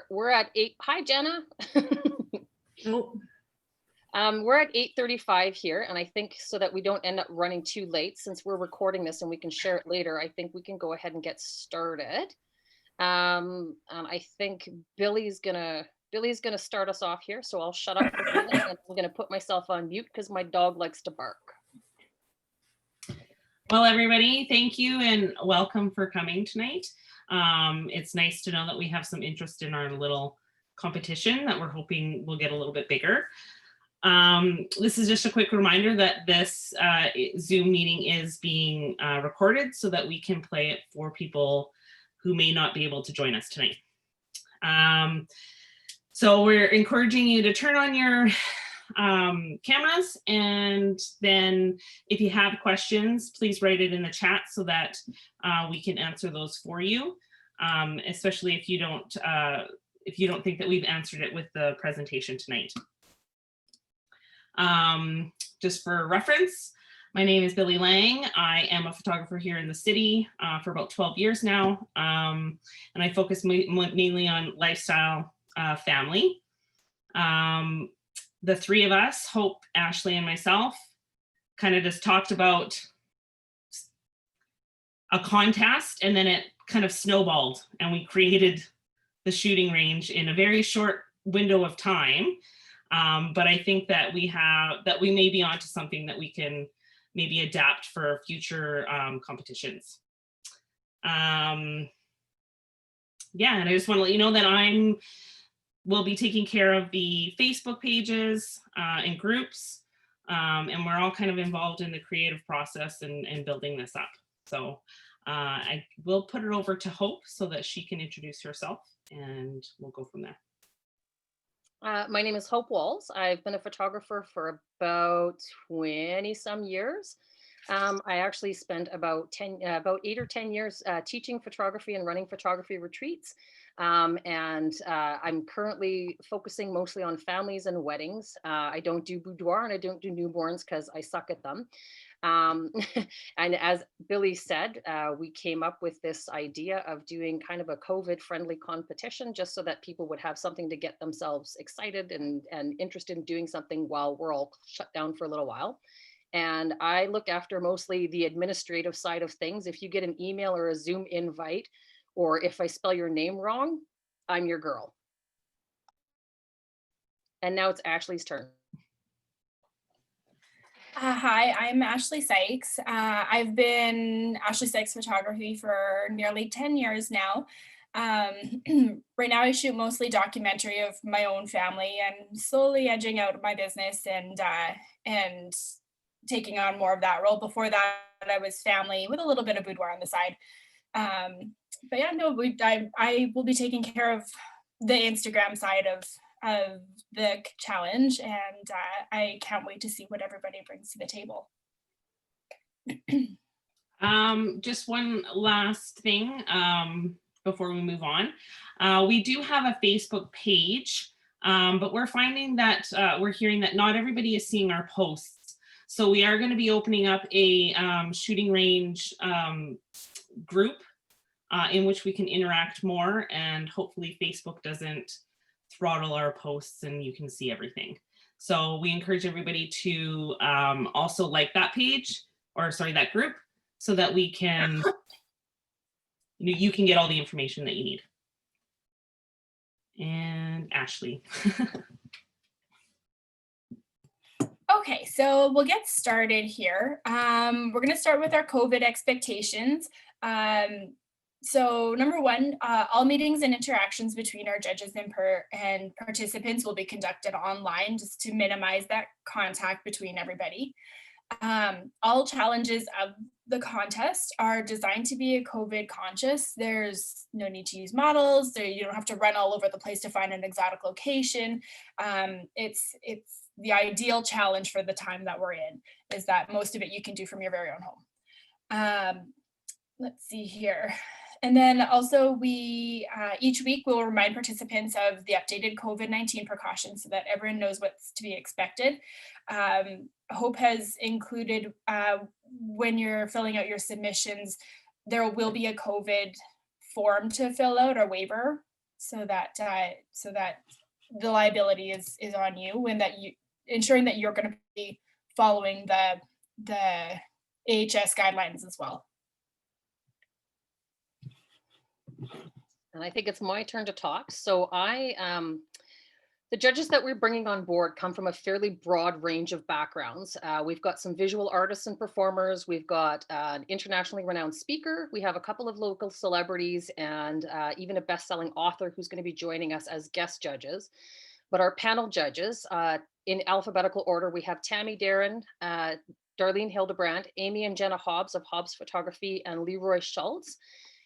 we're at 8. Hi, Jenna. Oh, We're at 8:35 here, and I think so that we don't end up running too late, since we're recording this and we can share it later, I think we can go ahead and get started. And I think Billy's gonna start us off here, so I'll shut up for a minute and I'm gonna put myself on mute because my dog likes to bark. Well, everybody, thank you and welcome for coming tonight. It's nice to know that we have some interest in our little competition that we're hoping will get a little bit bigger. This is just a quick reminder that this Zoom meeting is being recorded so that we can play it for people who may not be able to join us tonight. So we're encouraging you to turn on your cameras, and then if you have questions, please write it in the chat so that we can answer those for you, especially if you don't think that we've answered it with the presentation tonight. Just for reference, my name is Billy Lang. I am a photographer here in the city for about 12 years now, and I focus mainly on lifestyle, family. The three of us, Hope, Ashley, and myself, kind of just talked about a contest, and then it kind of snowballed, and we created the shooting range in a very short window of time. But I think that we may be onto something that we can maybe adapt for future competitions. Yeah, and I just want to let you know that we'll be taking care of the Facebook pages and groups, and we're all kind of involved in the creative process and building this up. So I will put it over to Hope so that she can introduce herself, and we'll go from there. My name is Hope Walls. I've been a photographer for about 20 some years. I actually spent about 8 or 10 years teaching photography and running photography retreats. And I'm currently focusing mostly on families and weddings. I don't do boudoir and I don't do newborns because I suck at them. And as Billy said, we came up with this idea of doing kind of a COVID-friendly competition just so that people would have something to get themselves excited and interested in doing something while we're all shut down for a little while. And I look after mostly the administrative side of things. If you get an email or a Zoom invite, or if I spell your name wrong, I'm your girl. And now it's Ashley's turn. Hi, I'm Ashley Sykes. I've been Ashley Sykes Photography for nearly 10 years now. Right now I shoot mostly documentary of my own family and slowly edging out my business and taking on more of that role. Before that, I was family with a little bit of boudoir on the side. But yeah, no, I will be taking care of the Instagram side of the challenge, and I can't wait to see what everybody brings to the table. Just one last thing before we move on. We do have a Facebook page, but we're finding that we're hearing that not everybody is seeing our posts. So we are going to be opening up a shooting range group in which we can interact more, and hopefully Facebook doesn't throttle our posts and you can see everything. So we encourage everybody to also like that page, or sorry, that group, so that we can, you can get all the information that you need. And Ashley. Okay, so we'll get started here. We're going to start with our COVID expectations. So number one, all meetings and interactions between our judges and participants will be conducted online just to minimize that contact between everybody. All challenges of the contest are designed to be COVID conscious. There's no need to use models. You don't have to run all over the place to find an exotic location. It's the ideal challenge for the time that we're in, is that most of it you can do from your very own home. Let's see here. And then also we, each week we'll remind participants of the updated COVID-19 precautions so that everyone knows what's to be expected. Hope has included, when you're filling out your submissions, there will be a COVID form to fill out, or waiver. so that the liability is on you, and that you ensuring that you're going to be following the AHS guidelines as well. And I think it's my turn to talk. So the judges that we're bringing on board come from a fairly broad range of backgrounds. We've got some visual artists and performers. We've got an internationally renowned speaker. We have a couple of local celebrities and even a best-selling author who's going to be joining us as guest judges. But our panel judges, in alphabetical order, we have Tammy Darren, Darlene Hildebrandt, Amy and Jenna Hobbs of Hobbs Photography, and Leroy Schultz.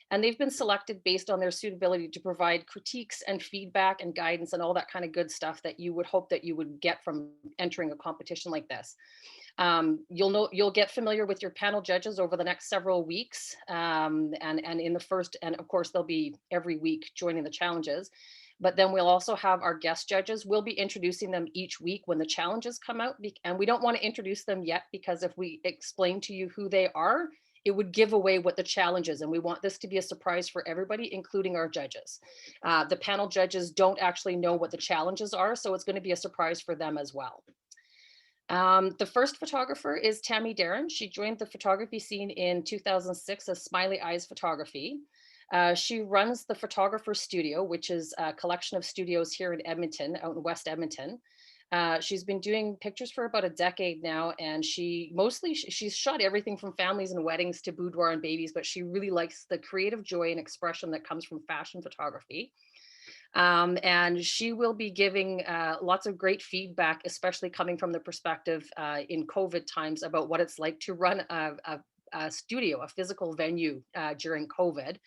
And they've been selected based on their suitability to provide critiques and feedback and guidance and all that kind of good stuff that you would hope that you would get from entering a competition like this. You'll get familiar with your panel judges over the next several weeks. And in the first, and of course, they'll be every week joining the challenges. But then we'll also have our guest judges. We'll be introducing them each week when the challenges come out. And we don't want to introduce them yet, because if we explain to you who they are, it would give away what the challenge is. And we want this to be a surprise for everybody, including our judges. The panel judges don't actually know what the challenges are, so it's going to be a surprise for them as well. The first photographer is Tammy Darren. She joined the photography scene in 2006 as Smiley Eyes Photography. She runs the Photographer Studio, which is a collection of studios here in Edmonton, out in West Edmonton. She's been doing pictures for about a decade now, and she's shot everything from families and weddings to boudoir and babies, but she really likes the creative joy and expression that comes from fashion photography. And she will be giving lots of great feedback, especially coming from the perspective in COVID times about what it's like to run a studio, a physical venue during COVID.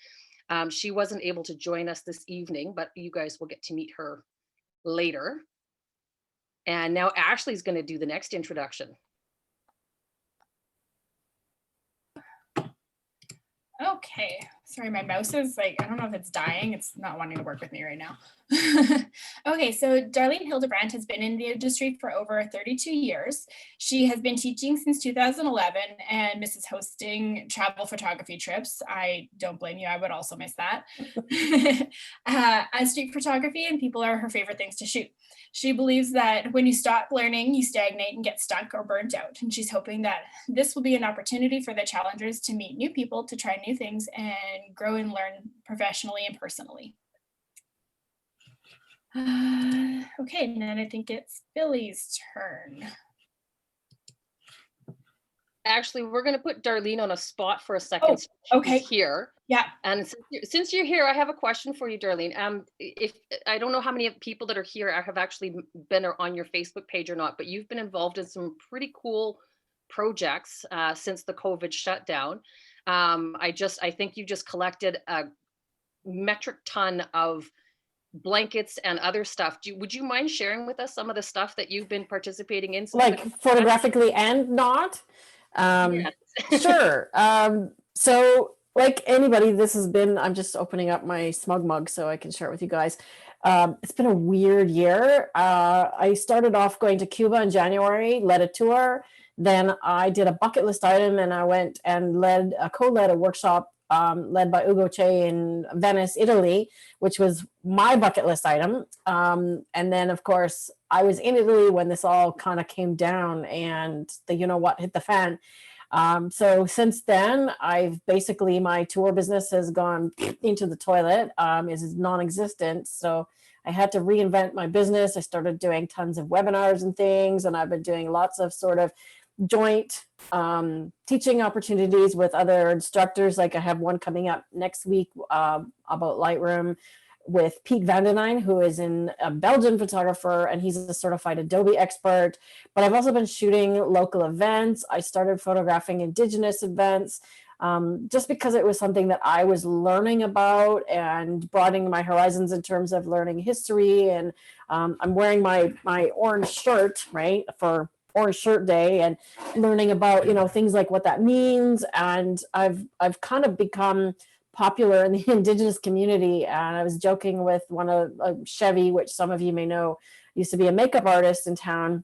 She wasn't able to join us this evening, but you guys will get to meet her later. And now Ashley's going to do the next introduction. Okay, sorry, my mouse is like, I don't know if it's dying. It's not wanting to work with me right now. Okay, so Darlene Hildebrandt has been in the industry for over 32 years. She has been teaching since 2011 and misses hosting travel photography trips. I don't blame you, I would also miss that. As street photography and people are her favorite things to shoot. She believes that when you stop learning, you stagnate and get stuck or burnt out. And she's hoping that this will be an opportunity for the challengers to meet new people, to try new things, and grow and learn professionally and personally. Okay, and then I think it's Billy's turn. Actually, we're going to put Darlene on a spot for a second. Oh, okay. She's here. Yeah. And since you're here, I have a question for you, Darlene. If I don't know how many people that are here have actually been on your Facebook page or not, but you've been involved in some pretty cool projects since the COVID shutdown. I think you just collected a metric ton of blankets and other stuff. Would you mind sharing with us some of the stuff that you've been participating in? Like photographically and not? Yes. Sure. So like anybody, this has been, I'm just opening up my smug mug so I can share it with you guys. It's been a weird year. I started off going to Cuba in January, led a tour. Then I did a bucket list item and I went and co-led a workshop led by Ugo Che in Venice, Italy, which was my bucket list item. And then, of course, I was in Italy when this all kind of came down and the you know what hit the fan. So since then, my tour business has gone into the toilet, is non-existent. So I had to reinvent my business. I started doing tons of webinars and things, and I've been doing lots of sort of joint teaching opportunities with other instructors. Like I have one coming up next week about Lightroom with Pete Vandenine, who is a Belgian photographer, and he's a certified Adobe expert. But I've also been shooting local events. I started photographing Indigenous events just because it was something that I was learning about and broadening my horizons in terms of learning history. And I'm wearing my orange shirt, right, for Orange Shirt Day, and learning about, things like what that means. And I've kind of become popular in the Indigenous community. And I was joking with one of Chevy, which some of you may know, used to be a makeup artist in town.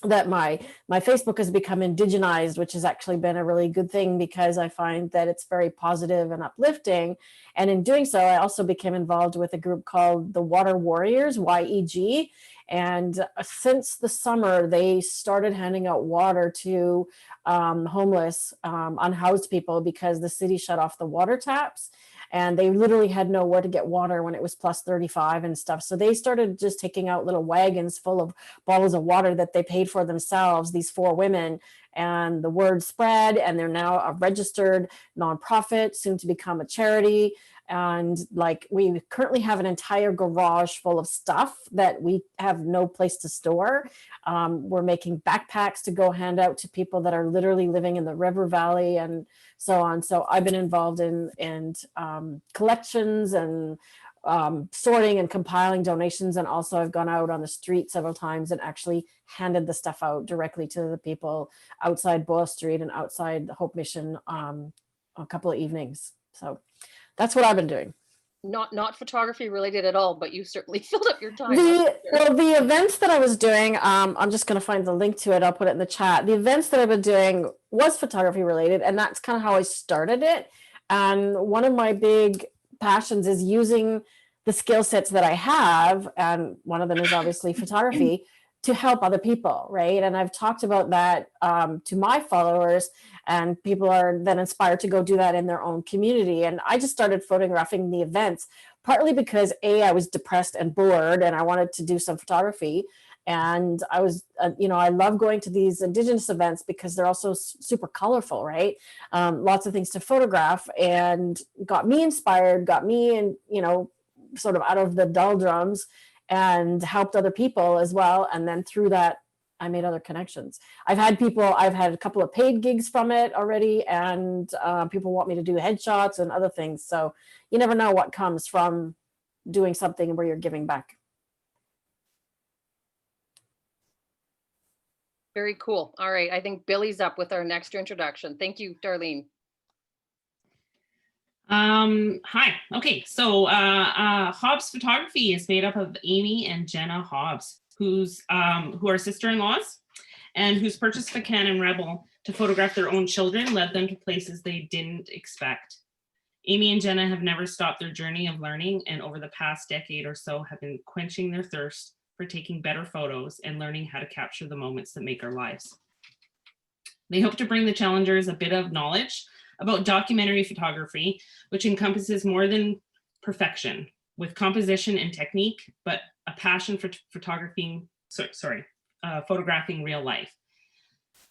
that my Facebook has become indigenized, which has actually been a really good thing because I find that it's very positive and uplifting. And in doing so, I also became involved with a group called the Water Warriors, YEG. And since the summer, they started handing out water to homeless, unhoused people because the city shut off the water taps. And they literally had nowhere to get water when it was plus 35 and stuff. So they started just taking out little wagons full of bottles of water that they paid for themselves, these 4 women. And the word spread, and they're now a registered nonprofit, soon to become a charity. And like, we currently have an entire garage full of stuff that we have no place to store. We're making backpacks to go hand out to people that are literally living in the river valley and so on. So I've been involved in collections and sorting and compiling donations. And also I've gone out on the street several times and actually handed the stuff out directly to the people outside Boyle Street and outside the Hope Mission a couple of evenings. So that's what I've been doing. Not photography related at all, but you certainly filled up your time. The events that I was doing, I'm just going to find the link to it. I'll put it in the chat. The events that I've been doing was photography related, and that's kind of how I started it. And one of my big passions is using the skill sets that I have, and one of them is obviously photography, to help other people, right? And I've talked about that to my followers, and people are then inspired to go do that in their own community. And I just started photographing the events, partly because I was depressed and bored and I wanted to do some photography. And I was, I love going to these Indigenous events because they're also super colorful, right? Lots of things to photograph, and got me inspired, got me in, sort of out of the doldrums, and helped other people as well. And then through that, I made other connections. I've had a couple of paid gigs from it already, and people want me to do headshots and other things. So you never know what comes from doing something where you're giving back. Very cool. All right. I think Billy's up with our next introduction. Thank you, Darlene. Hi. Okay. So Hobbs Photography is made up of Amy and Jenna Hobbs, who are sister-in-laws, and whose purchase of a Canon Rebel to photograph their own children led them to places they didn't expect. Amy and Jenna have never stopped their journey of learning, and over the past decade or so have been quenching their thirst for taking better photos and learning how to capture the moments that make our lives. They hope to bring the challengers a bit of knowledge about documentary photography, which encompasses more than perfection, with composition and technique, but a passion for photographing real life.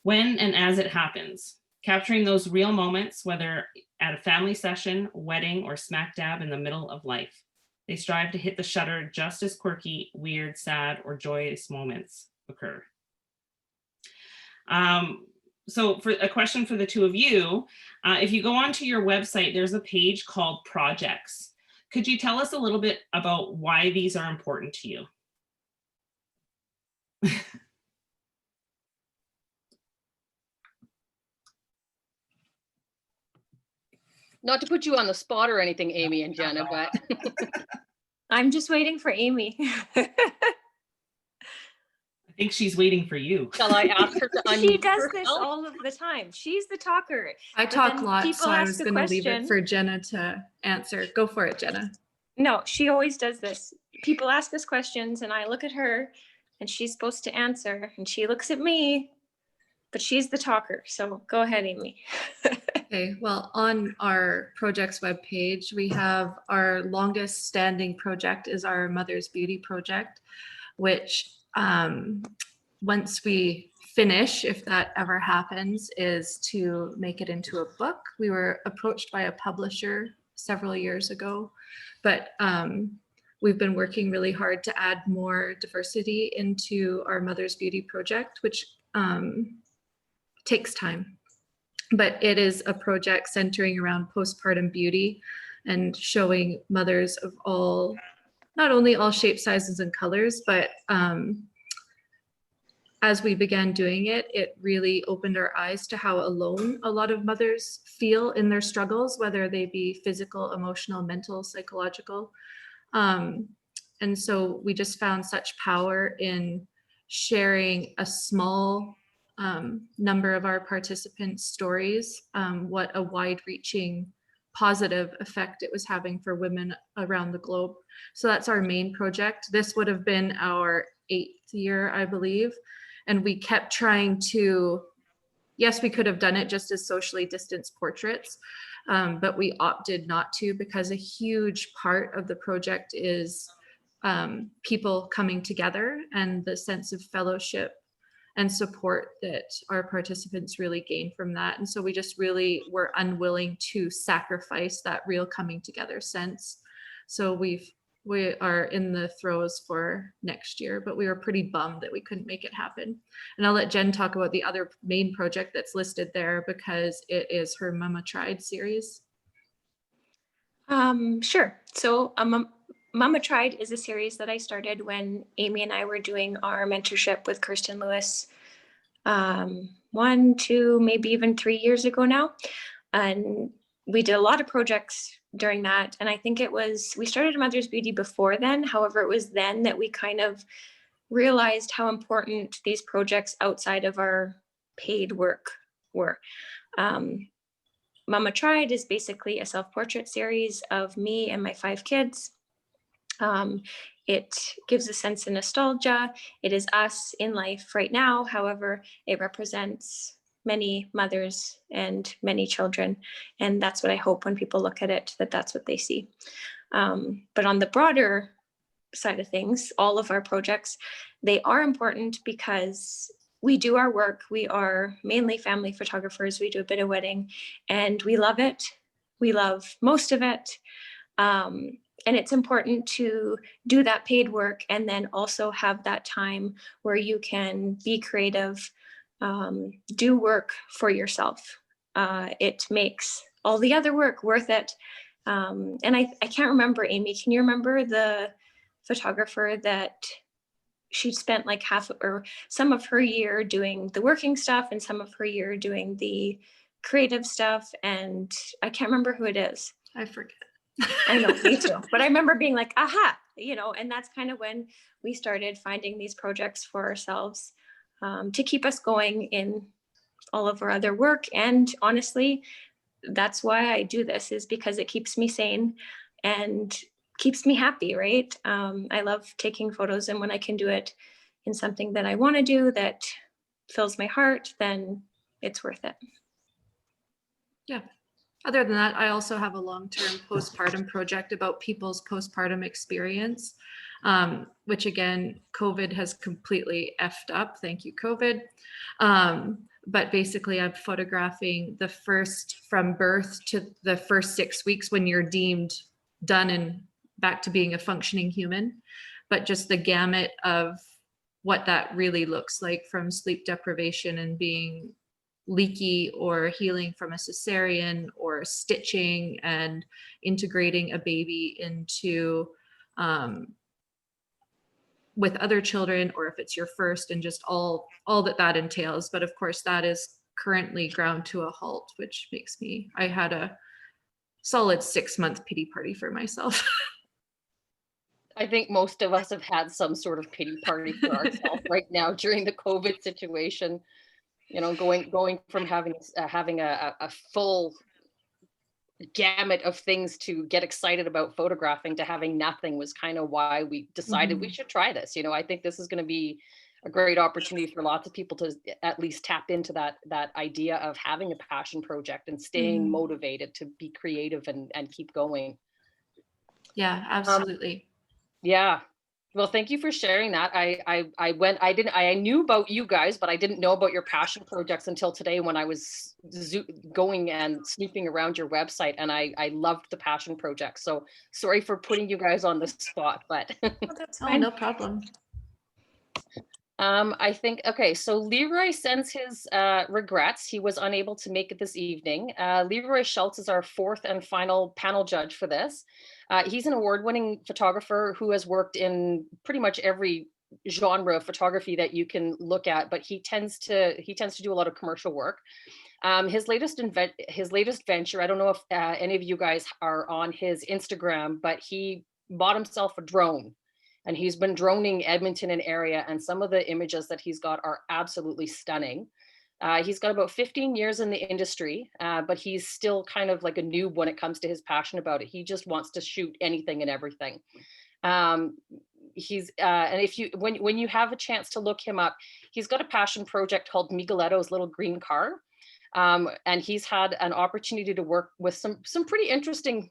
When and as it happens, capturing those real moments, whether at a family session, wedding, or smack dab in the middle of life. They strive to hit the shutter just as quirky, weird, sad, or joyous moments occur. So for a question for the two of you, if you go onto your website, there's a page called Projects. Could you tell us a little bit about why these are important to you? Not to put you on the spot or anything, Amy and Jenna, but I'm just waiting for Amy. I think she's waiting for you. shall I ask her to unmute She does this herself? all of the time. She's the talker. I But talk then lots, people so I ask was a going to leave it question. for Jenna to answer. Go for it, Jenna. No, she always does this. People ask us questions and I look at her and she's supposed to answer and she looks at me, but she's the talker. So go ahead, Amy. Okay, well, on our projects webpage, we have our longest standing project is our Mother's Beauty project, which once we finish, if that ever happens, is to make it into a book. We were approached by a publisher several years ago, but we've been working really hard to add more diversity into our Mother's Beauty project, which takes time. But it is a project centering around postpartum beauty and showing mothers of all, not only all shapes, sizes, and colors, but as we began doing it, it really opened our eyes to how alone a lot of mothers feel in their struggles, whether they be physical, emotional, mental, psychological. And so we just found such power in sharing a small number of our participants' stories, what a wide-reaching positive effect it was having for women around the globe. So that's our main project. This would have been our 8th year, I believe. And we kept trying to, yes, we could have done it just as socially distanced portraits, but we opted not to because a huge part of the project is people coming together and the sense of fellowship and support that our participants really gain from that. And so we just really were unwilling to sacrifice that real coming together sense. So we are in the throes for next year, but we were pretty bummed that we couldn't make it happen. And I'll let Jen talk about the other main project that's listed there because it is her Mama Tried series. Sure. So Mama Tried is a series that I started when Amy and I were doing our mentorship with Kirsten Lewis 1, 2, maybe even 3 years ago now. And we did a lot of projects during that. And I think we started Mother's Beauty before then. However, it was then that we kind of realized how important these projects outside of our paid work were. Mama Tried is basically a self-portrait series of me and my 5 kids. It gives a sense of nostalgia. It is us in life right now. However, it represents many mothers and many children. And that's what I hope when people look at it, that's what they see. But on the broader side of things, all of our projects, they are important because we do our work. We are mainly family photographers. We do a bit of wedding and we love it. We love most of it. And it's important to do that paid work and then also have that time where you can be creative, do work for yourself. It makes all the other work worth it. And I can't remember, Amy, can you remember the photographer that she spent like half or some of her year doing the working stuff and some of her year doing the creative stuff? And I can't remember who it is. I forget. I know, me too. But I remember being like, aha, and that's kind of when we started finding these projects for ourselves to keep us going in all of our other work. And honestly, that's why I do this, is because it keeps me sane and keeps me happy, right? I love taking photos, and when I can do it in something that I want to do that fills my heart, then it's worth it. Yeah. Other than that, I also have a long-term postpartum project about people's postpartum experience, which again, COVID has completely effed up. Thank you, COVID. But basically I'm photographing the first, from birth to the first 6 weeks when you're deemed done and back to being a functioning human, but just the gamut of what that really looks like, from sleep deprivation and being leaky or healing from a cesarean or stitching and integrating a baby into with other children, or if it's your first, and just all that entails. But of course that is currently ground to a halt, which makes me, I had a solid 6-month pity party for myself. I think most of us have had some sort of pity party for ourselves right now during the COVID situation. Going from having a full gamut of things to get excited about photographing to having nothing was kind of why we decided we should try this. I think this is going to be a great opportunity for lots of people to at least tap into that idea of having a passion project and staying motivated to be creative and keep going. Yeah, absolutely. Yeah. Well, thank you for sharing that. I knew about you guys, but I didn't know about your passion projects until today when I was going and snooping around your website, and I loved the passion project. So sorry for putting you guys on the spot, but That's Oh, fine. no problem. I think, okay, so Leroy sends his regrets. He was unable to make it this evening. Leroy Schultz is our 4th and final panel judge for this. He's an award-winning photographer who has worked in pretty much every genre of photography that you can look at, but he tends to do a lot of commercial work. His latest venture, I don't know if any of you guys are on his Instagram, but he bought himself a drone. And he's been droning Edmonton and area, and some of the images that he's got are absolutely stunning. He's got about 15 years in the industry, but he's still kind of like a noob when it comes to his passion about it. He just wants to shoot anything and everything. And if you when you have a chance to look him up, he's got a passion project called Migueletto's Little Green Car. And he's had an opportunity to work with some pretty interesting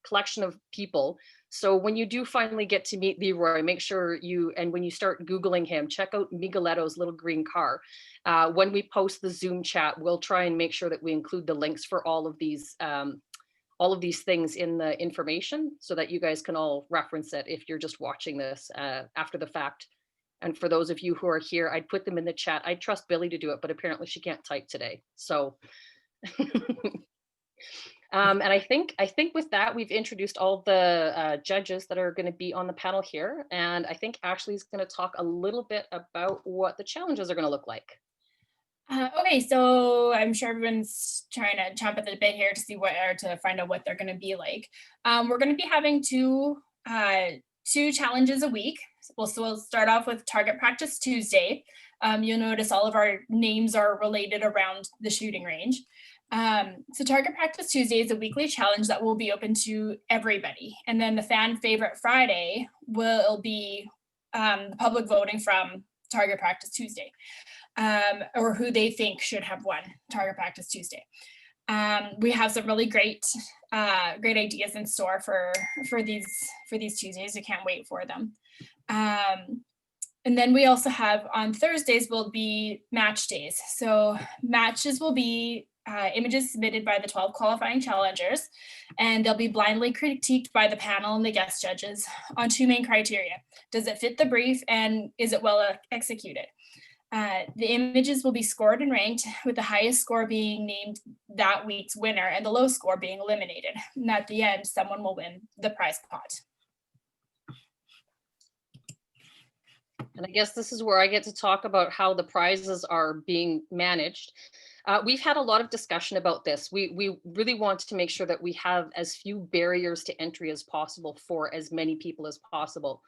collection of people. So when you do finally get to meet Leroy, make sure when you start Googling him, check out Migueletto's Little Green Car. When we post the Zoom chat, we'll try and make sure that we include the links for all of these things in the information so that you guys can all reference it if you're just watching this after the fact. And for those of you who are here, I'd put them in the chat. I'd trust Billy to do it, but apparently she can't type today. So, and I think with that, we've introduced all the judges that are going to be on the panel here. And I think Ashley's going to talk a little bit about what the challenges are going to look like. Okay, so I'm sure everyone's trying to jump at the bit here to see to find out what they're going to be like. We're going to be having two challenges a week. So we'll start off with Target Practice Tuesday. You'll notice all of our names are related around the shooting range. So Target Practice Tuesday is a weekly challenge that will be open to everybody. And then the Fan Favorite Friday will be the public voting from Target Practice Tuesday, or who they think should have won Target Practice Tuesday. We have some really great ideas in store for these Tuesdays. I can't wait for them. And then we also have on Thursdays will be match days. So matches will be images submitted by the 12 qualifying challengers, and they'll be blindly critiqued by the panel and the guest judges on two main criteria. Does it fit the brief, and is it well executed? The images will be scored and ranked, with the highest score being named that week's winner and the low score being eliminated. And at the end, someone will win the prize pot. And I guess this is where I get to talk about how the prizes are being managed. We've had a lot of discussion about this. We really want to make sure that we have as few barriers to entry as possible for as many people as possible.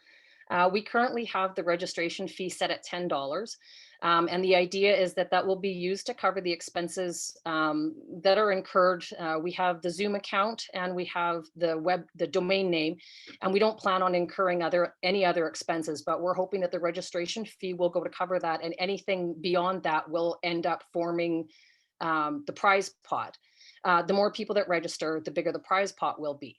We currently have the registration fee set at $10. And the idea is that that will be used to cover the expenses that are incurred. We have the Zoom account and we have the domain name, and we don't plan on incurring any other expenses, but we're hoping that the registration fee will go to cover that, and anything beyond that will end up forming the prize pot. The more people that register, the bigger the prize pot will be.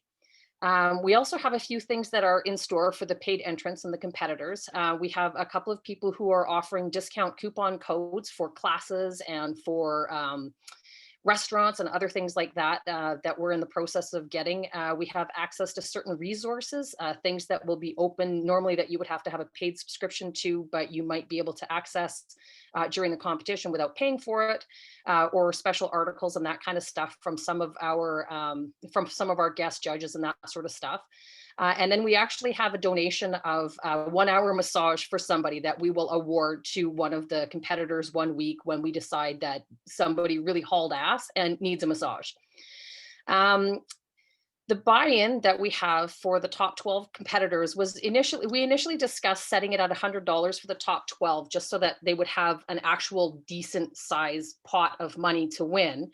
We also have a few things that are in store for the paid entrants and the competitors. We have a couple of people who are offering discount coupon codes for classes and for restaurants and other things like that that we're in the process of getting. We have access to certain resources, things that will be open normally that you would have to have a paid subscription to, but you might be able to access during the competition without paying for it, or special articles and that kind of stuff from some of our guest judges and that sort of stuff. And then we actually have a donation of a 1 hour massage for somebody that we will award to one of the competitors one week when we decide that somebody really hauled ass and needs a massage. The buy-in that we have for the top 12 competitors was we initially discussed setting it at $100 for the top 12, just so that they would have an actual decent size pot of money to win.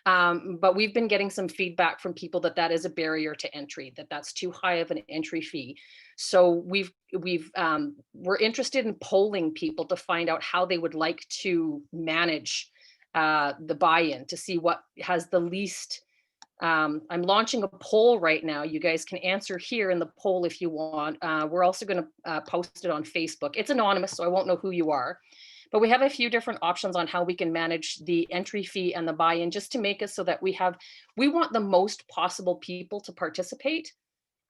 But we've been getting some feedback from people that is a barrier to entry, that's too high of an entry fee. So we're interested in polling people to find out how they would like to manage the buy-in, to see what has the least. I'm launching a poll right now. You guys can answer here in the poll if you want. We're also going to post it on Facebook. It's anonymous, so I won't know who you are. But we have a few different options on how we can manage the entry fee and the buy-in, just to make it so that we want the most possible people to participate,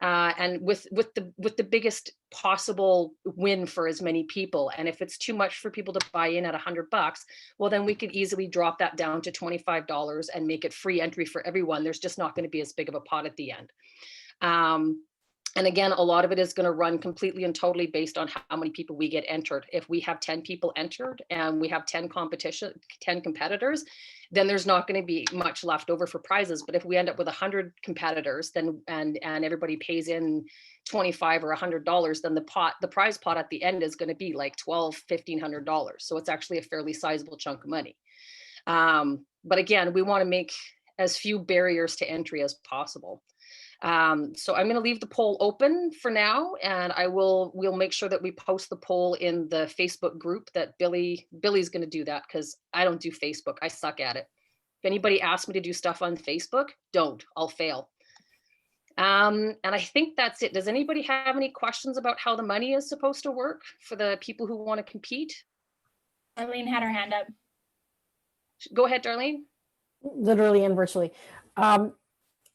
and with the biggest possible win for as many people. And if it's too much for people to buy in at $100, well, then we could easily drop that down to $25 and make it free entry for everyone. There's just not going to be as big of a pot at the end. And again, a lot of it is going to run completely and totally based on how many people we get entered. If we have 10 people entered and we have 10 competitors, then there's not going to be much left over for prizes. But if we end up with 100 competitors, then and everybody pays in $25 or $100, then the prize pot at the end is going to be like $1,200-$1,500. So it's actually a fairly sizable chunk of money. But again, we want to make as few barriers to entry as possible. So I'm going to leave the poll open for now, and we'll make sure that we post the poll in the Facebook group that Billy's going to do that, because I don't do Facebook. I suck at it. If anybody asks me to do stuff on Facebook, I'll fail. And I think that's it. Does anybody have any questions about how the money is supposed to work for the people who want to compete? Arlene had her hand up. Go ahead, Darlene. Literally and virtually.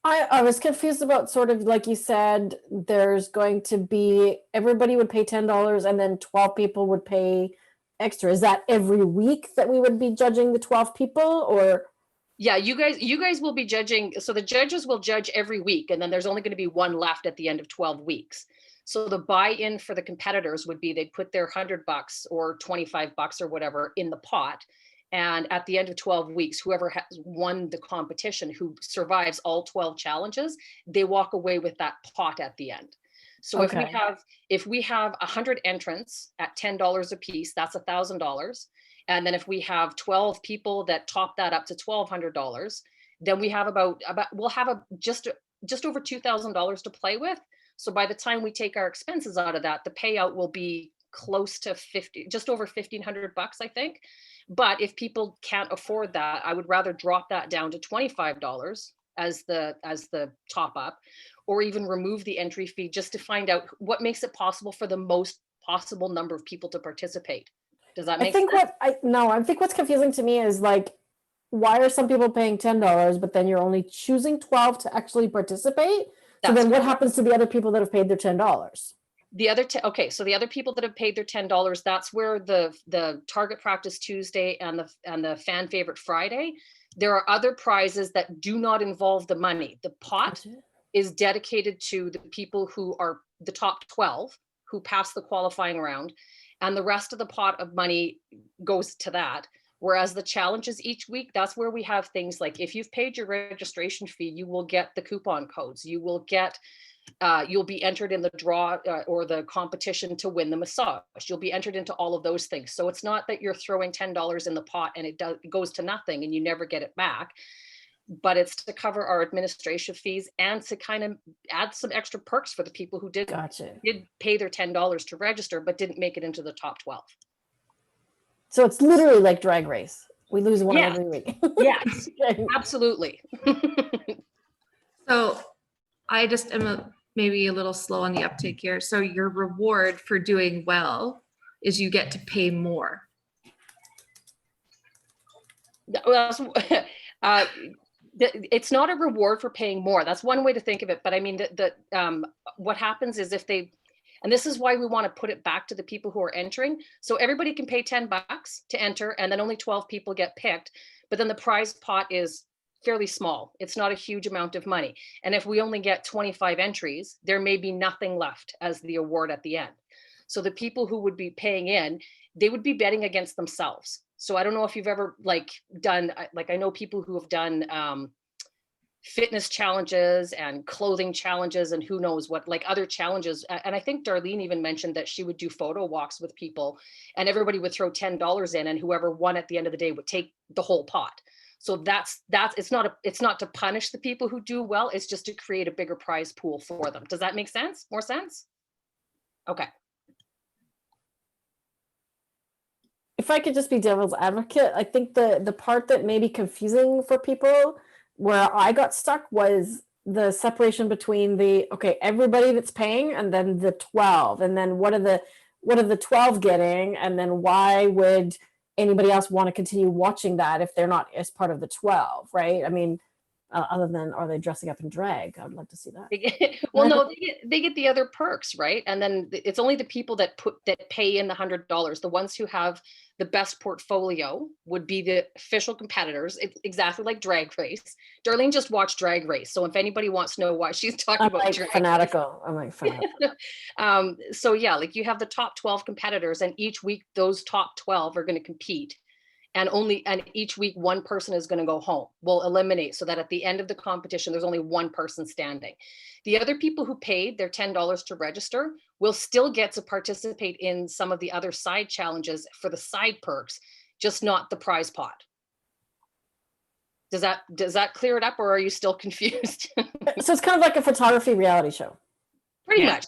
I was confused about, sort of like you said, there's going to be, everybody would pay $10 and then 12 people would pay extra. Is that every week that we would be judging the 12 people, or? Yeah, you guys will be judging. So the judges will judge every week, and then there's only going to be one left at the end of 12 weeks. So the buy-in for the competitors would be they'd put their $100 or $25 or whatever in the pot. And at the end of 12 weeks, whoever has won the competition, who survives all 12 challenges, they walk away with that pot at the end. So Okay. if we have 100 entrants at $10 a piece, that's $1,000. And then if we have 12 people that top that up to $1,200, then we have we'll have just over $2,000 to play with. So by the time we take our expenses out of that, the payout will be close to just over $1,500, I think. But if people can't afford that, I would rather drop that down to $25 as the top up, or even remove the entry fee, just to find out what makes it possible for the most possible number of people to participate. Does that make sense? I think what's confusing to me is, like, why are some people paying $10, but then you're only choosing 12 to actually participate? So then what happens to the other people that have paid their $10? So the other people that have paid their $10, that's where the Target Practice Tuesday and the Fan Favorite Friday, there are other prizes that do not involve the money. The pot is dedicated to the people who are the top 12 who pass the qualifying round, and the rest of the pot of money goes to that. Whereas the challenges each week, that's where we have things like, if you've paid your registration fee, you will get the coupon codes, you will get you'll be entered in the draw or the competition to win the massage. You'll be entered into all of those things. So it's not that you're throwing $10 in the pot and it goes to nothing and you never get it back, but it's to cover our administration fees and to kind of add some extra perks for the people who did pay their $10 to register, but didn't make it into the top 12. So it's literally like Drag Race. We lose one Yes. every week. Yes, absolutely. So I just am maybe a little slow on the uptake here. So your reward for doing well is you get to pay more. It's not a reward for paying more. That's one way to think of it. But I mean, what happens is and this is why we want to put it back to the people who are entering. So everybody can pay $10 to enter, and then only 12 people get picked. But then the prize pot is fairly small. It's not a huge amount of money. And if we only get 25 entries, there may be nothing left as the award at the end. So the people who would be paying in, they would be betting against themselves. So I don't know if you've ever done, I know people who have done fitness challenges and clothing challenges and who knows what, like other challenges. And I think Darlene even mentioned that she would do photo walks with people and everybody would throw $10 in, and whoever won at the end of the day would take the whole pot. So it's not to punish the people who do well. It's just to create a bigger prize pool for them. Does that make sense? More sense? Okay. If I could just be devil's advocate, I think the part that may be confusing for people, where I got stuck, was the separation between everybody that's paying and then the 12, and then what are the 12 getting, and then why would anybody else want to continue watching that if they're not as part of the 12, right? I mean, other than are they dressing up in drag? I'd love to see that. Well, no, they get the other perks, right? And then it's only the people that pay in the $100. The ones who have the best portfolio would be the official competitors. It's exactly like Drag Race. Darlene just watched Drag Race, so if anybody wants to know why she's talking I'm about like Drag Race. fanatical. I'm like fanatical. So yeah, like you have the top 12 competitors, and each week those top 12 are going to compete. And each week one person is going to go home. We'll eliminate so that at the end of the competition, there's only one person standing. The other people who paid their $10 to register will still get to participate in some of the other side challenges for the side perks, just not the prize pot. Does that clear it up, or are you still confused? So it's kind of like a photography reality show. Pretty Yeah. much.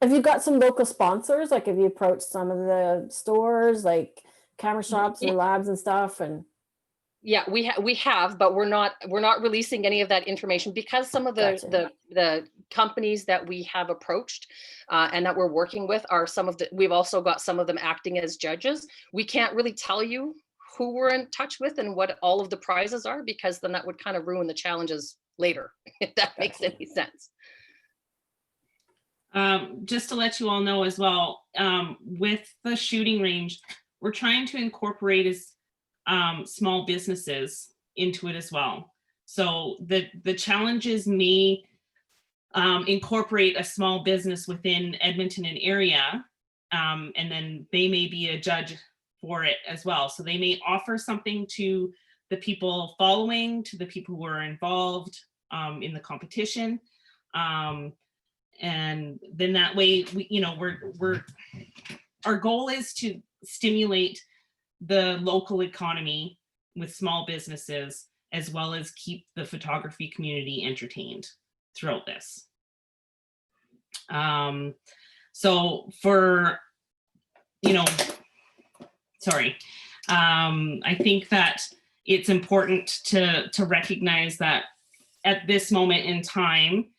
Have you got some local sponsors? Like, have you approached some of the stores, like camera shops or labs and stuff? And Yeah, we have, but we're not releasing any of that information because some of Gotcha. the companies that we have approached and that we're working with are we've also got some of them acting as judges. We can't really tell you who we're in touch with and what all of the prizes are, because then that would kind of ruin the challenges later, if that makes any sense. Just to let you all know as well, with the shooting range, we're trying to incorporate as small businesses into it as well. So the challenges may incorporate a small business within Edmonton and area, and then they may be a judge for it as well. So they may offer something to the people following, to the people who are involved in the competition. And then that way, our goal is to stimulate the local economy with small businesses, as well as keep the photography community entertained throughout this. So for, I think that it's important to recognize that at this moment in time,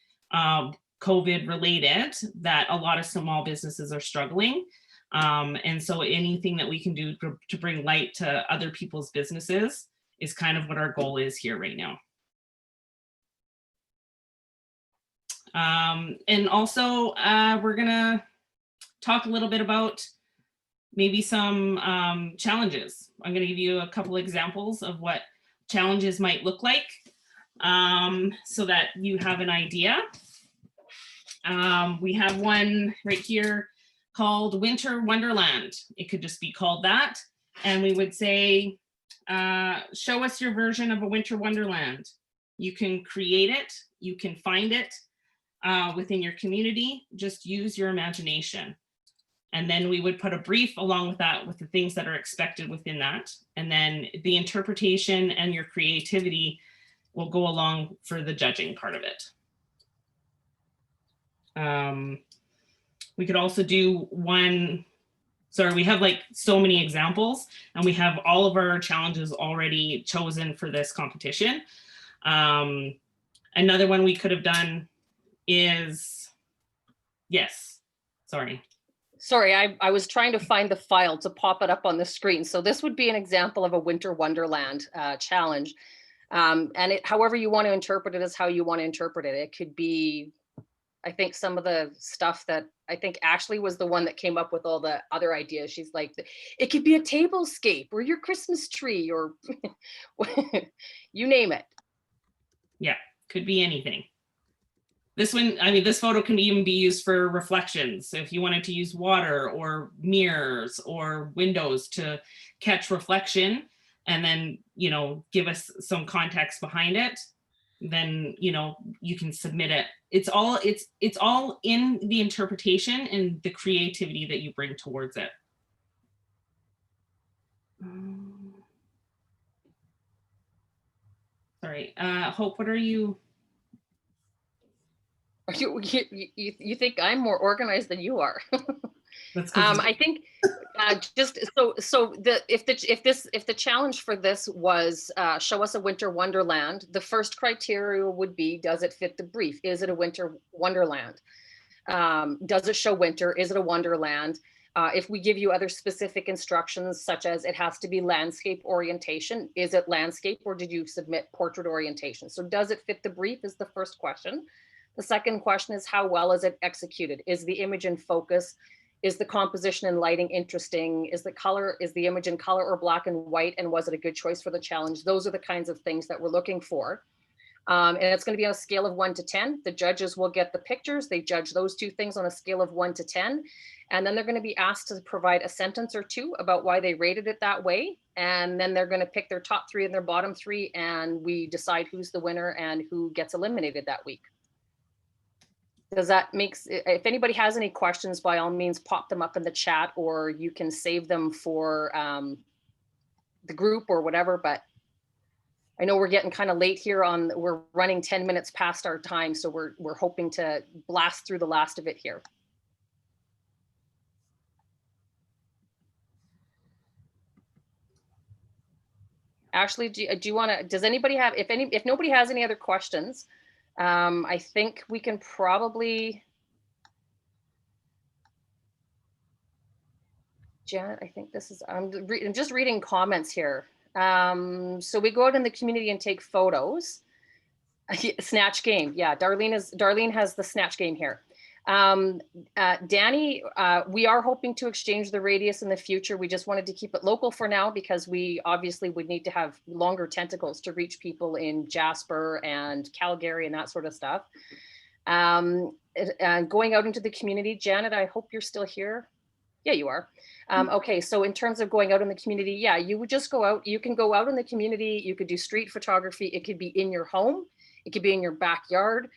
COVID related, that a lot of small businesses are struggling. And so anything that we can do to bring light to other people's businesses is kind of what our goal is here right now. And also we're gonna talk a little bit about maybe some challenges. I'm gonna give you a couple examples of what challenges might look like, so that you have an idea. We have one right here called Winter Wonderland. It could just be called that. And we would say, show us your version of a Winter Wonderland. You can create it, you can find it within your community, just use your imagination. And then we would put a brief along with that, with the things that are expected within that. And then the interpretation and your creativity will go along for the judging part of it. We could also do one, we have like so many examples, and we have all of our challenges already chosen for this competition. Another one we could have done is, Sorry, I was trying to find the file to pop it up on the screen. So this would be an example of a Winter Wonderland challenge. And however you want to interpret it is how you want to interpret it. It could be, I think some of the stuff that I think Ashley was the one that came up with all the other ideas. She's like, it could be a tablescape or your Christmas tree or you name it. Yeah, could be anything. This one, I mean, this photo can even be used for reflections. So if you wanted to use water or mirrors or windows to catch reflection and then, give us some context behind it, then, you can submit it. It's all in the interpretation and the creativity that you bring towards it. Sorry, Hope, what are you? You think I'm more organized than you are? That's good. I think just so if the challenge for this was show us a Winter Wonderland, the first criteria would be, does it fit the brief? Is it a Winter Wonderland? Does it show winter? Is it a wonderland? If we give you other specific instructions, such as it has to be landscape orientation, is it landscape or did you submit portrait orientation? So does it fit the brief is the first question. The second question is, how well is it executed? Is the image in focus? Is the composition and lighting interesting? Is the image in color or black and white? And was it a good choice for the challenge? Those are the kinds of things that we're looking for. And it's going to be on a scale of 1 to 10. The judges will get the pictures. They judge those two things on a scale of 1 to 10. And then they're going to be asked to provide a sentence or two about why they rated it that way. And then they're going to pick their top 3 and their bottom 3. And we decide who's the winner and who gets eliminated that week. Does that make, if anybody has any questions, by all means, pop them up in the chat, or you can save them for the group or whatever. But I know we're getting kind of late here we're running 10 minutes past our time. So we're hoping to blast through the last of it here. Ashley, do you want to, does anybody have, if nobody has any other questions, I think we can probably, Janet, I think this is, I'm just reading comments here. So we go out in the community and take photos. Snatch game. Yeah, Darlene has the snatch game here. Danny, we are hoping to exchange the radius in the future. We just wanted to keep it local for now because we obviously would need to have longer tentacles to reach people in Jasper and Calgary and that sort of stuff. And going out into the community, Janet, I hope you're still here. Yeah, you are. Okay, so in terms of going out in the community, yeah, you would just go out. You can go out in the community. You could do street photography. It could be in your home. It could be in your backyard.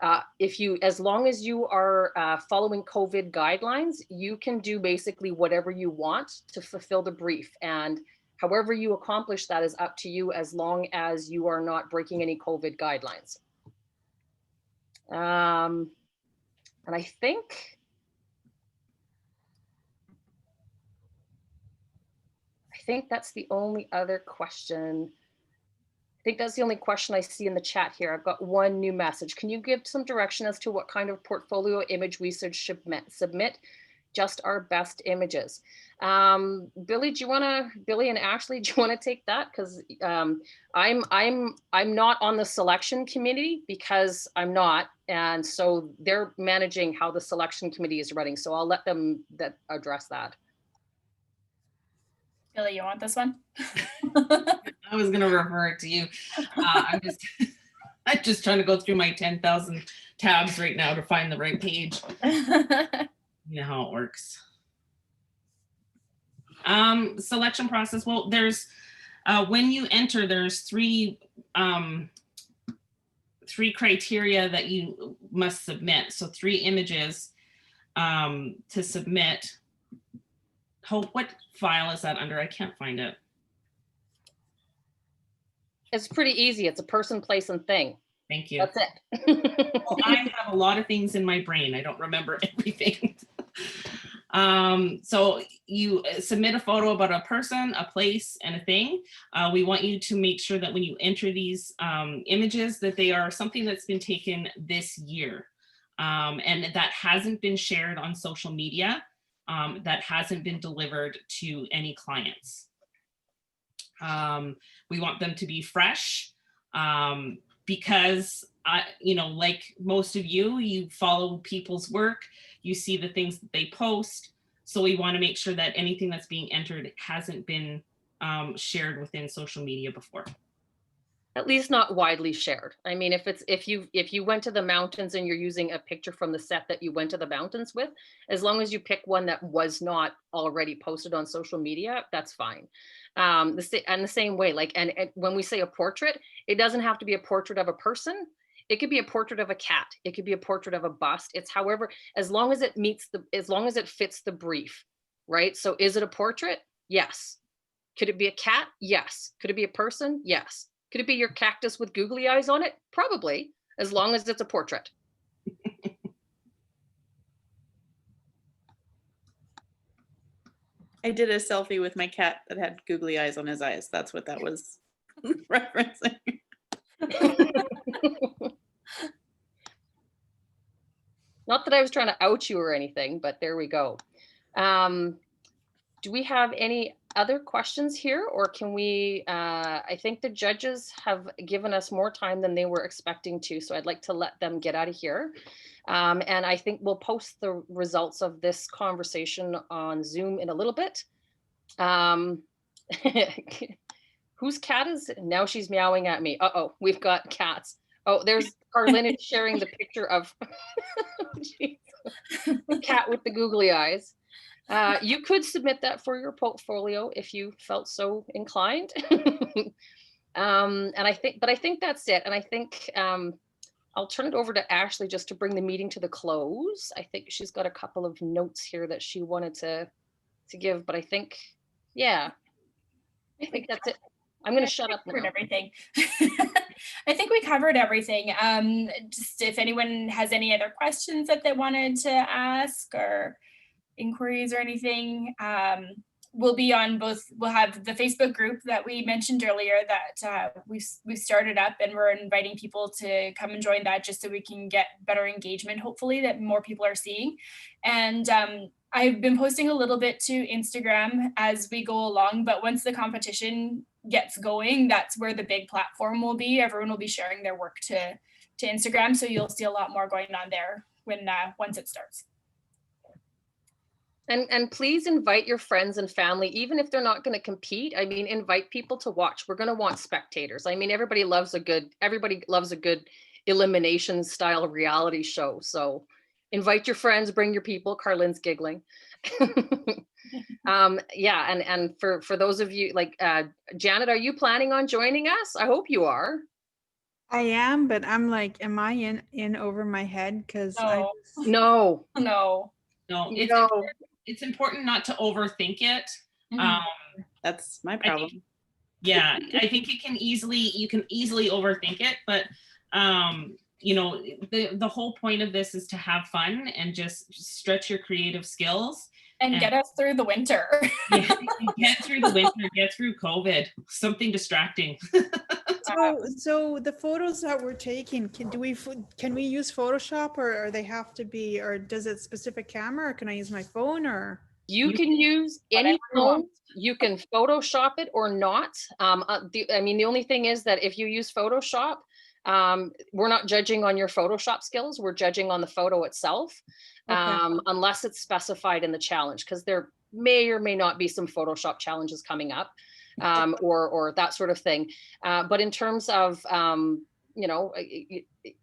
As long as you are following COVID guidelines, you can do basically whatever you want to fulfill the brief. And however you accomplish that is up to you, as long as you are not breaking any COVID guidelines. And I think that's the only other question. I think that's the only question I see in the chat here. I've got one new message. Can you give some direction as to what kind of portfolio image we should submit? Just our best images. Billy and Ashley, do you want to take that? Because I'm not on the selection committee because I'm not, and so they're managing how the selection committee is running. So I'll let them address that. Billy, you want this one? I was going to refer it to you. I'm just trying to go through my 10,000 tabs right now to find the right page. You know how it works. Selection process. Well, there's when you enter, there's three criteria that you must submit. So 3 images to submit. Hope, what file is that under? I can't find it. It's pretty easy. It's a person, place, and thing. Thank you. That's it. Well, I have a lot of things in my brain. I don't remember everything. So you submit a photo about a person, a place, and a thing. We want you to make sure that when you enter these images that they are something that's been taken this year and that hasn't been shared on social media, that hasn't been delivered to any clients. We want them to be fresh because, like most of you, you follow people's work, you see the things that they post. So we want to make sure that anything that's being entered hasn't been shared within social media before. At least not widely shared. I mean, if you went to the mountains and you're using a picture from the set that you went to the mountains with, as long as you pick one that was not already posted on social media, that's fine. The same way, and when we say a portrait, it doesn't have to be a portrait of a person. It could be a portrait of a cat. It could be a portrait of a bust. It's however, as long as it fits the brief, right? So is it a portrait? Yes. Could it be a cat? Yes. Could it be a person? Yes. Could it be your cactus with googly eyes on it? Probably, as long as it's a portrait. I did a selfie with my cat that had googly eyes on his eyes. That's what that was referencing. Not that I was trying to out you or anything, but there we go. Do we have any other questions here, or can we, I think the judges have given us more time than they were expecting to, so I'd like to let them get out of here. And I think we'll post the results of this conversation on Zoom in a little bit. Whose cat is it? Now she's meowing at me. Uh-oh, we've got cats. Oh, there's Carlin is sharing the picture of the cat with the googly eyes. You could submit that for your portfolio if you felt so inclined. And I think that's it. And I think I'll turn it over to Ashley just to bring the meeting to the close. I think she's got a couple of notes here that she wanted to give, but I think, yeah, I think that's it. I'm going to shut up now. Everything. I think we covered everything. Just if anyone has any other questions that they wanted to ask or inquiries or anything, we'll be on both. We'll have the Facebook group that we mentioned earlier that we've started up, and we're inviting people to come and join that just so we can get better engagement, hopefully, that more people are seeing. And I've been posting a little bit to Instagram as we go along, but once the competition gets going, that's where the big platform will be. Everyone will be sharing their work to Instagram, so you'll see a lot more going on there when once it starts. And please invite your friends and family, even if they're not going to compete. I mean, invite people to watch. We're going to want spectators. I mean, everybody loves a good elimination style reality show. So invite your friends, bring your people. Carlin's giggling. Yeah, and for those of you like Janet, are you planning on joining us? I hope you are. I am, but I'm like, am I in over my head? Because No. It's important not to overthink it. That's my problem. I think you can easily overthink it, but you know, the whole point of this is to have fun and just stretch your creative skills and get us through the winter. Get through the winter, get through COVID, something distracting. So the photos that we're taking, can we use Photoshop, or they have to be, or does it specific camera, or can I use my phone, or? You can use any phone. You can Photoshop it or not. I mean, the only thing is that if you use Photoshop, we're not judging on your Photoshop skills. We're judging on the photo itself, unless it's specified in the challenge, because there may or may not be some Photoshop challenges coming up, or that sort of thing. But in terms of, you know,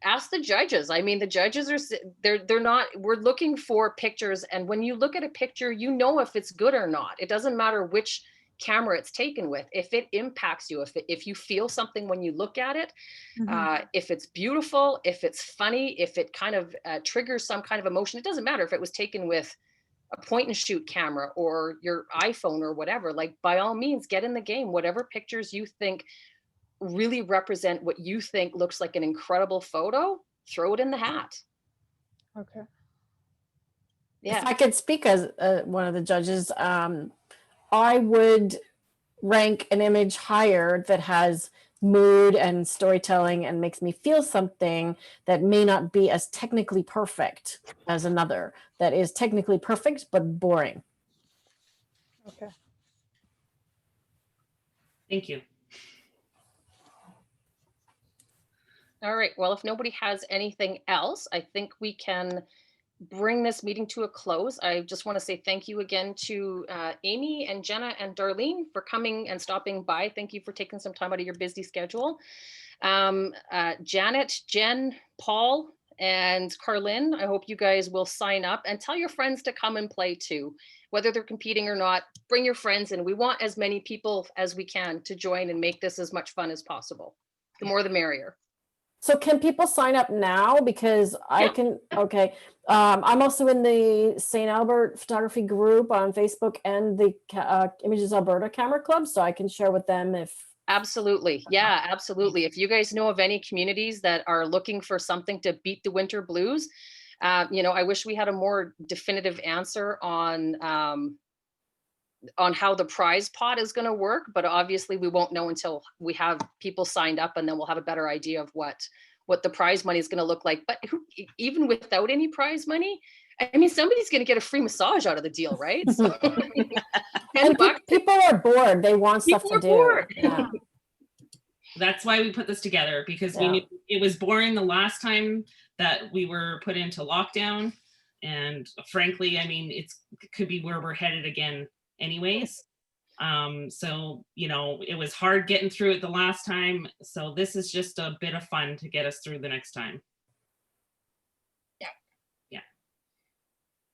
ask the judges. I mean, the judges they're not, we're looking for pictures. And when you look at a picture, you know if it's good or not. It doesn't matter which camera it's taken with. If it impacts you, if you feel something when you look at it, if it's beautiful, if it's funny, if it kind of triggers some kind of emotion, it doesn't matter if it was taken with a point and shoot camera or your iPhone or whatever. Like, by all means, get in the game. Whatever pictures you think really represent what you think looks like an incredible photo, throw it in the hat. Okay. Yeah. If I could speak as one of the judges, I would rank an image higher that has mood and storytelling and makes me feel something that may not be as technically perfect as another that is technically perfect but boring. Okay. Thank you. All right. Well, if nobody has anything else, I think we can bring this meeting to a close. I just want to say thank you again to Amy and Jenna and Darlene for coming and stopping by. Thank you for taking some time out of your busy schedule. Janet, Jen, Paul, and Carlin, I hope you guys will sign up and tell your friends to come and play too. Whether they're competing or not, bring your friends in. We want as many people as we can to join and make this as much fun as possible. The more the merrier. So can people sign up now? Because I can, okay. I'm also in the St. Albert photography group on Facebook and the Images Alberta Camera Club, so I can share with them if. Absolutely. Yeah, absolutely. If you guys know of any communities that are looking for something to beat the winter blues, you know, I wish we had a more definitive answer on how the prize pot is going to work, but obviously we won't know until we have people signed up, and then we'll have a better idea of what the prize money is going to look like. But even without any prize money, I mean, somebody's going to get a free massage out of the deal, right? So, 10 And bucks. people are bored. They want stuff People to are do. bored. Yeah. That's why we put this together, because we Yeah. knew it was boring the last time that we were put into lockdown. And frankly, I mean, it could be where we're headed again anyways. So, you know, it was hard getting through it the last time. So this is just a bit of fun to get us through the next time.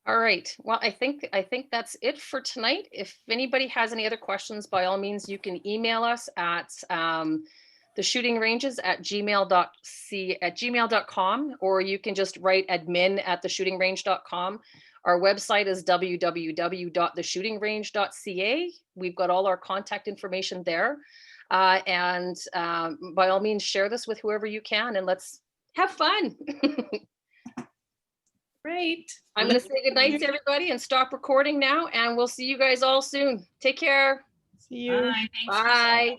All right. Well, I think that's it for tonight. If anybody has any other questions, by all means, you can email us at theshootingranges@gmail.com, or you can just write admin@theshootingrange.com. Our website is www.theshootingrange.ca. We've got all our contact information there. And by all means, share this with whoever you can, and let's have fun. Right. I'm going to say goodnight to everybody and stop recording now, and we'll see you guys all soon. Take care. See you. Bye. Thanks. Bye.